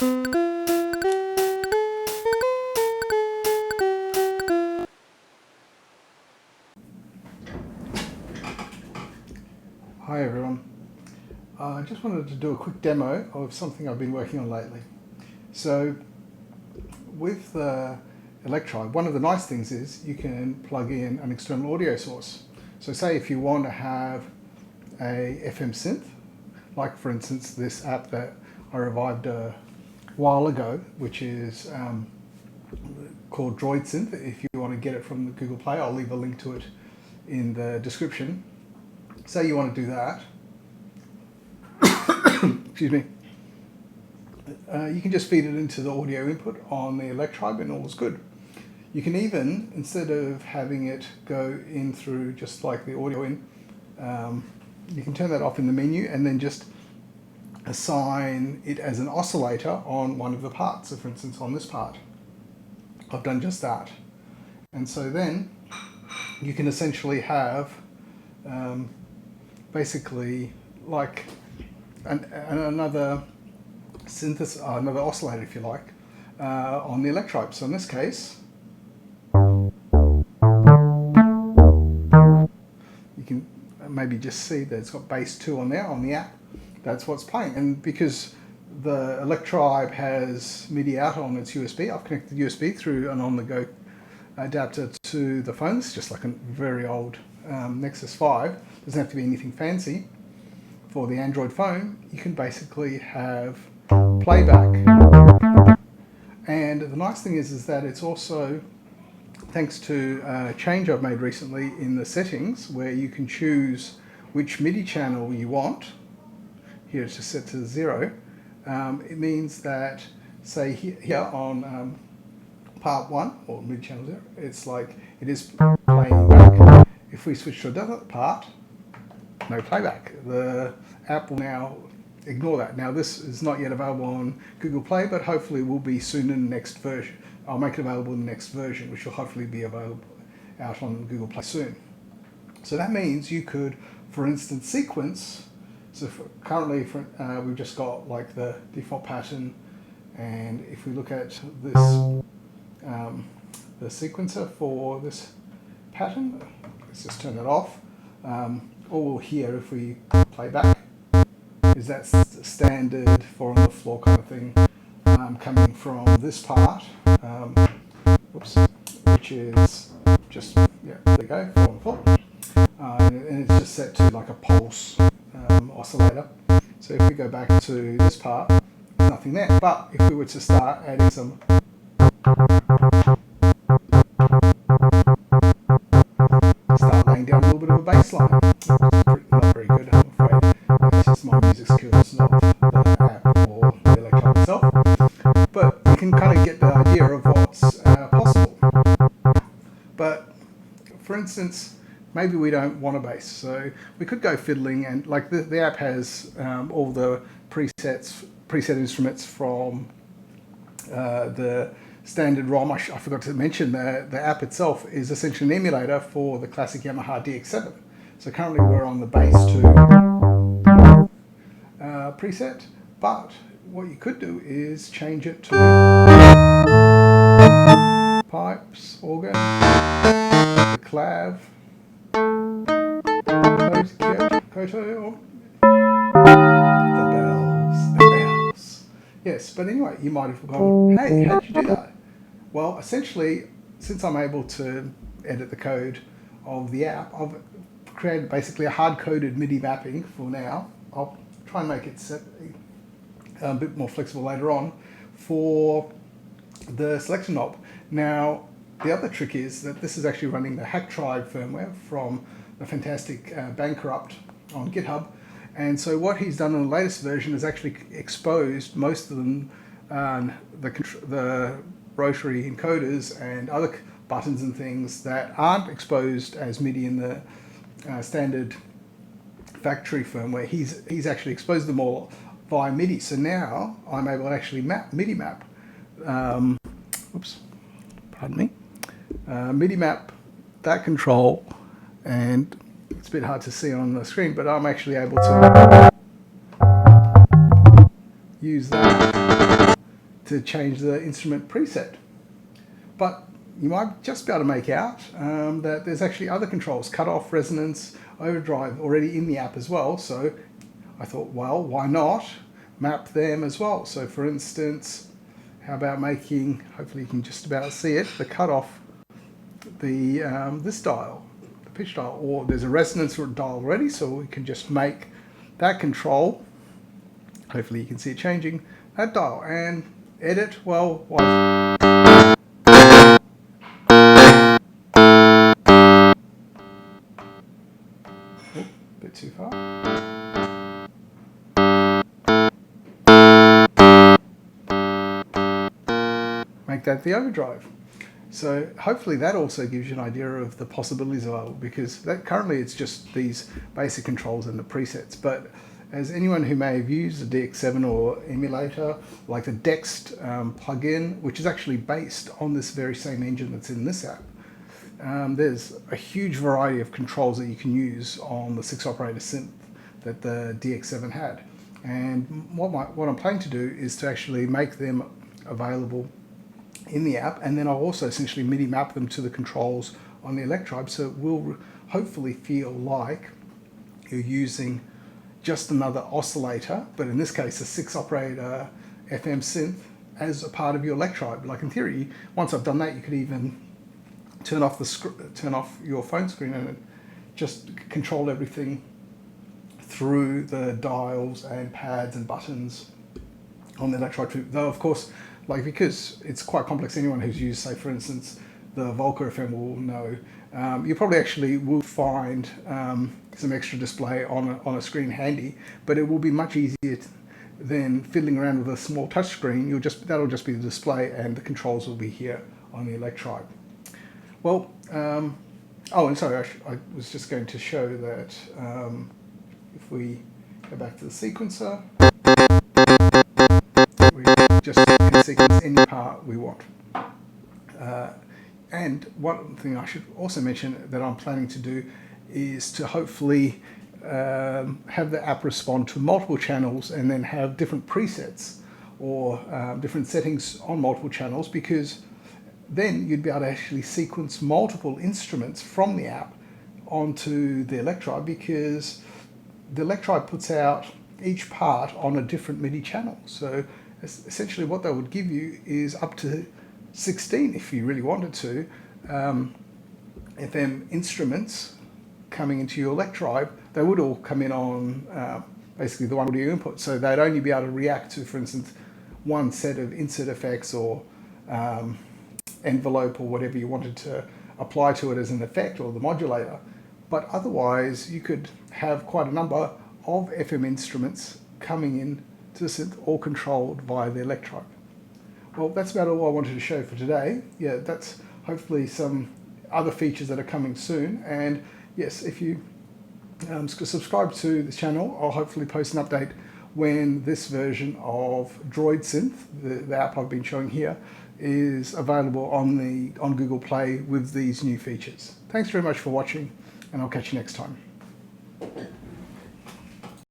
Hi everyone. I just wanted to do a quick demo of something I've been working on lately. So with the Electribe, one of the nice things is you can plug in an external audio source. So say if you want to have a FM synth, like for instance this app that I revived a while ago, which is called Droid Synth. If you want to get it from the Google Play, I'll leave a link to it in the description. Say you want to do that, excuse me, you can just feed it into the audio input on the Electribe and all is good. You can even, instead of having it go in through just like the audio in, you can turn that off in the menu and then just assign it as an oscillator on one of the parts. So for instance on this part, I've done just that. And so then you can essentially have basically like another synthesis, another oscillator if you like, on the Electribe. So in this case, you can maybe just see that it's got bass 2 on there on the app. That's what's playing. And because the Electribe has MIDI out on its USB, I've connected the USB through an on-the-go adapter to the phone. It's just like a very old Nexus 5. Doesn't have to be anything fancy. For the Android phone, you can basically have playback. And the nice thing is that it's also, thanks to a change I've made recently in the settings, where you can choose which MIDI channel you want. Here it's just set to 0. It means that, say here on part 1, or MIDI channel 0, it's like it is playing back. If we switch to another part, no playback. The app will now ignore that. Now this is not yet available on Google Play, but hopefully will be soon in the next version. I'll make it available in the next version, which will hopefully be available out on Google Play soon. So that means you could, for instance, sequence. So currently we've just got like the default pattern, and if we look at this, the sequencer for this pattern, let's just turn that off. All we'll hear if we play back is that standard 4 on the floor kind of thing coming from this part, which is just, yeah, there you go, 4 on the floor. And it's just set to like a pulse oscillator. So if we go back to this part, nothing there. But if we were to start adding some laying down a little bit of a bass line. Not very good, I'm afraid. It's just my music skills, not the app or the Electribe itself. But you can kind of get the idea of what's possible. But for instance, maybe we don't want a bass, so we could go fiddling, and like the app has all the preset instruments from the standard ROM. I forgot to mention the app itself is essentially an emulator for the classic Yamaha DX7. So currently we're on the bass 2 preset, but what you could do is change it to pipes, organ, the clav, koto, the bells. Yes, but anyway, you might have gone, hey, how did you do that? Well, essentially, since I'm able to edit the code of the app, I've created basically a hard-coded MIDI mapping for now. I'll try and make it a bit more flexible later on for the selection knob. Now, the other trick is that this is actually running the Hacktribe firmware from the fantastic Bankrupt on GitHub. And so what he's done in the latest version is actually exposed most of them, the rotary encoders and other buttons and things that aren't exposed as MIDI in the standard factory firmware. He's actually exposed them all via MIDI. So now I'm able to actually MIDI map. MIDI map that control, and it's a bit hard to see on the screen, but I'm actually able to use that to change the instrument preset. But you might just be able to make out that there's actually other controls, cutoff, resonance, overdrive, already in the app as well. So I thought, well, why not map them as well? So for instance, how about making, hopefully you can just about see it, the cutoff, this dial, the pitch dial, or there's a resonance dial already, so we can just make that control, hopefully you can see it changing, that dial, and edit, well, bit too far. Make that the overdrive. So hopefully that also gives you an idea of the possibilities available, because currently it's just these basic controls and the presets. But as anyone who may have used the DX7 or emulator, like the DX plugin, which is actually based on this very same engine that's in this app, there's a huge variety of controls that you can use on the 6-operator synth that the DX7 had. And what I'm planning to do is to actually make them available in the app, and then I'll also essentially MIDI map them to the controls on the Electribe, so it will hopefully feel like you're using just another oscillator, but in this case a 6-operator FM synth as a part of your Electribe. Like in theory, once I've done that, you could even turn off your phone screen and just control everything through the dials and pads and buttons on the Electribe. Though of course, like, because it's quite complex, anyone who's used, say for instance, the Volca FM will know, you probably actually will find some extra display on a screen handy, but it will be much easier than fiddling around with a small touch screen. That'll just be the display, and the controls will be here on the Electribe. Well, oh, and sorry, I was just going to show that if we go back to the sequencer, we just can sequence any part we want. And one thing I should also mention that I'm planning to do is to hopefully have the app respond to multiple channels, and then have different presets or different settings on multiple channels, because then you'd be able to actually sequence multiple instruments from the app onto the Electribe, because the Electribe puts out each part on a different MIDI channel. So essentially what that would give you is up to 16, if you really wanted to, FM instruments coming into your Electribe. They would all come in on basically the one audio input, so they'd only be able to react to, for instance, one set of insert effects or envelope or whatever you wanted to apply to it as an effect, or the modulator. But otherwise you could have quite a number of FM instruments coming in to the synth, all controlled via the Electribe. Well, that's about all I wanted to show for today. Yeah, that's hopefully some other features that are coming soon. And yes, if you subscribe to this channel, I'll hopefully post an update when this version of Droid Synth, the app I've been showing here, is available on Google Play with these new features. Thanks very much for watching, and I'll catch you next time.